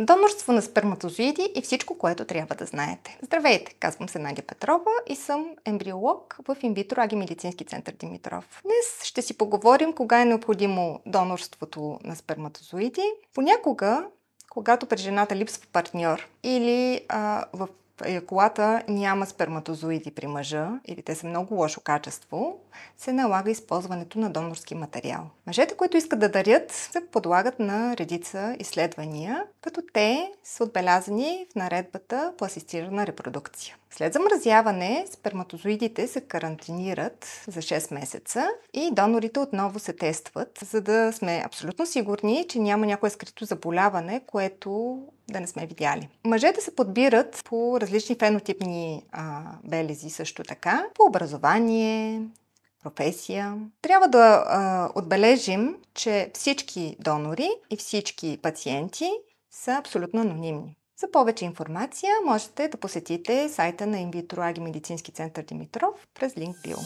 Донорство на сперматозоиди и всичко, което трябва да знаете. Здравейте, казвам се Надя Петрова и съм ембриолог в инвитро Аги медицински център Димитров. Днес ще си поговорим кога е необходимо донорството на сперматозоиди. Понякога, когато при жената липсва партньор или в еякулата няма сперматозоиди при мъжа или те са много лошо качество, се налага използването на донорски материал. Мъжете, които искат да дарят, се подлагат на редица изследвания, като те са отбелязани в наредбата по асистирана репродукция. След замразяване, сперматозоидите се карантинират за 6 месеца и донорите отново се тестват, за да сме абсолютно сигурни, че няма някое скрито заболяване, което да не сме видяли. Мъжете се подбират по различни фенотипни белези също така, по образование, професия. Трябва да отбележим, че всички донори и всички пациенти са абсолютно анонимни. За повече информация можете да посетите сайта на инвитро Аги медицински център Димитров през линк био.